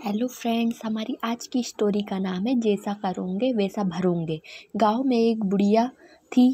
Hello friends, हमारी आज की स्टोरी का नाम है जैसा करोगे वैसा भरोगे। गांव में एक बुढ़िया थी।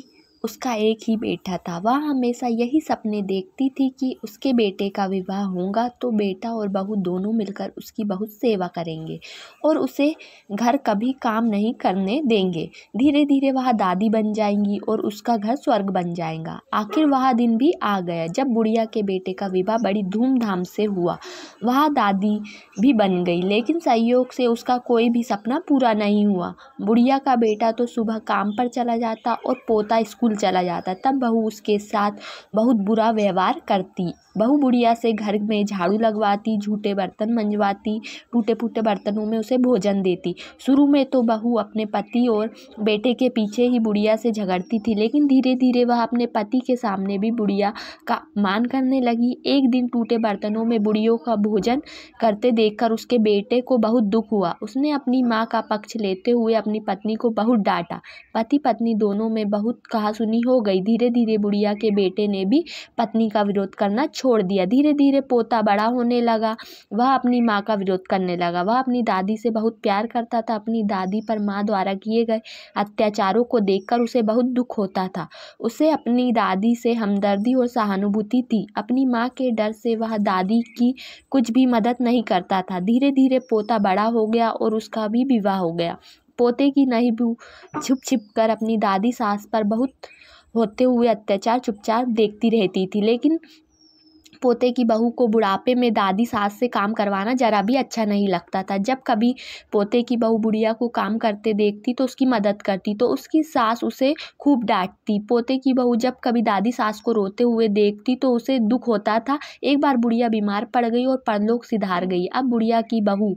उसका एक ही बेटा था। वह हमेशा यही सपने देखती थी कि उसके बेटे का विवाह होगा तो बेटा और बहू दोनों मिलकर उसकी बहुत सेवा करेंगे और उसे घर कभी काम नहीं करने देंगे। धीरे धीरे वह दादी बन जाएंगी और उसका घर स्वर्ग बन जाएगा। आखिर वह दिन भी आ गया जब बुढ़िया के बेटे का विवाह बड़ी धूमधाम से हुआ। वह दादी भी बन गई, लेकिन संयोग से उसका कोई भी सपना पूरा नहीं हुआ। बुढ़िया का बेटा तो सुबह काम पर चला जाता और पोता स्कूल चला जाता। तब बहू उसके साथ बहुत बुरा व्यवहार करती। बहू बुढ़िया से घर में झाड़ू लगवाती, झूठे बर्तन मंजवाती, टूटे फूटे बर्तनों में उसे भोजन देती। शुरू में तो बहू अपने पति और बेटे के पीछे ही बुढ़िया से झगड़ती थी, लेकिन धीरे धीरे वह अपने पति के सामने भी बुढ़िया का मान करने लगी। एक दिन टूटे बर्तनों में बुढ़ियों का भोजन करते देखकर उसके बेटे को बहुत दुख हुआ। उसने अपनी माँ का पक्ष लेते हुए अपनी पत्नी को बहुत डांटा। पति पत्नी दोनों में बहुत कहासुनी हो गई। धीरे धीरे बुढ़िया के बेटे ने भी पत्नी का विरोध करना छोड़ दिया। धीरे धीरे पोता बड़ा होने लगा। वह अपनी माँ का विरोध करने लगा। वह अपनी दादी से बहुत प्यार करता था। अपनी दादी पर माँ द्वारा किए गए अत्याचारों को देखकर उसे बहुत दुख होता था। उसे अपनी दादी से हमदर्दी और सहानुभूति थी। अपनी माँ के डर से वह दादी की कुछ भी मदद नहीं करता था। धीरे धीरे पोता बड़ा हो गया और उसका भी विवाह हो गया। पोते की नई बहू छुप छिप कर अपनी दादी सास पर बहुत होते हुए अत्याचार चुपचाप देखती रहती थी, लेकिन पोते की बहू को बुढ़ापे में दादी सास से काम करवाना जरा भी अच्छा नहीं लगता था। जब कभी पोते की बहू बुढ़िया को काम करते देखती तो उसकी मदद करती, तो उसकी सास उसे खूब डांटती। पोते की बहू जब कभी दादी सास को रोते हुए देखती तो उसे दुख होता था। एक बार बुढ़िया बीमार पड़ गई और परलोक सिधार गई। अब बुढ़िया की बहू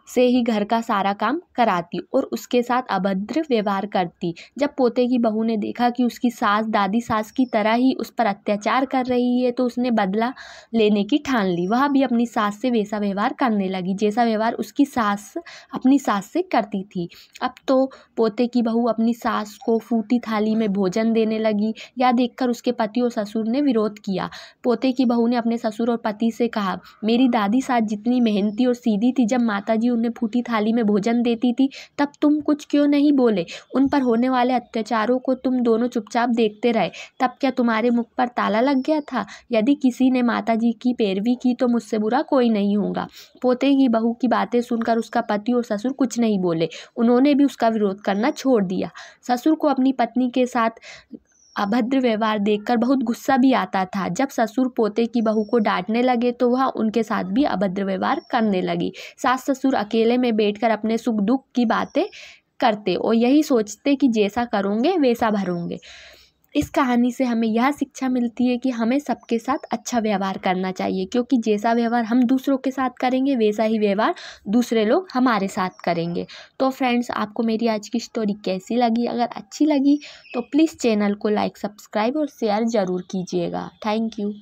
से ही घर का सारा काम कराती और उसके साथ अभद्र व्यवहार करती। जब पोते की बहू ने देखा कि उसकी सास दादी सास की तरह ही उस पर अत्याचार कर रही है तो उसने बदला लेने की ठान ली। वह भी अपनी सास से वैसा व्यवहार करने लगी जैसा व्यवहार उसकी सास अपनी सास से करती थी। अब तो पोते की बहू अपनी सास को फूटी थाली में भोजन देने लगी। यह देखकर उसके पति और ससुर ने विरोध किया। पोते की बहू ने अपने ससुर और पति से कहा, मेरी दादी सास जितनी मेहनती और सीधी थी, जब माताजी उन्हें फूटी थाली में भोजन देती थी तब तुम कुछ क्यों नहीं बोले? उन पर होने वाले अत्याचारों को तुम दोनों चुपचाप देखते रहे। तब क्या तुम्हारे मुख पर ताला लग गया था? यदि किसी ने माताजी की पैरवी की तो मुझसे बुरा कोई नहीं होगा। पोते की बहू की बातें सुनकर उसका पति और ससुर कुछ नहीं बोले। उन्होंने भी उसका विरोध करना छोड़ दिया। ससुर को अपनी पत्नी के साथ अभद्र व्यवहार देखकर बहुत गुस्सा भी आता था। जब ससुर पोते की बहू को डांटने लगे तो वह उनके साथ भी अभद्र व्यवहार करने लगी। सास ससुर अकेले में बैठकर अपने सुख दुख की बातें करते और यही सोचते कि जैसा करोगे वैसा भरोगे। इस कहानी से हमें यह शिक्षा मिलती है कि हमें सबके साथ अच्छा व्यवहार करना चाहिए, क्योंकि जैसा व्यवहार हम दूसरों के साथ करेंगे वैसा ही व्यवहार दूसरे लोग हमारे साथ करेंगे। तो फ्रेंड्स, आपको मेरी आज की स्टोरी कैसी लगी? अगर अच्छी लगी तो प्लीज़ चैनल को लाइक, सब्सक्राइब और शेयर ज़रूर कीजिएगा। Thank you.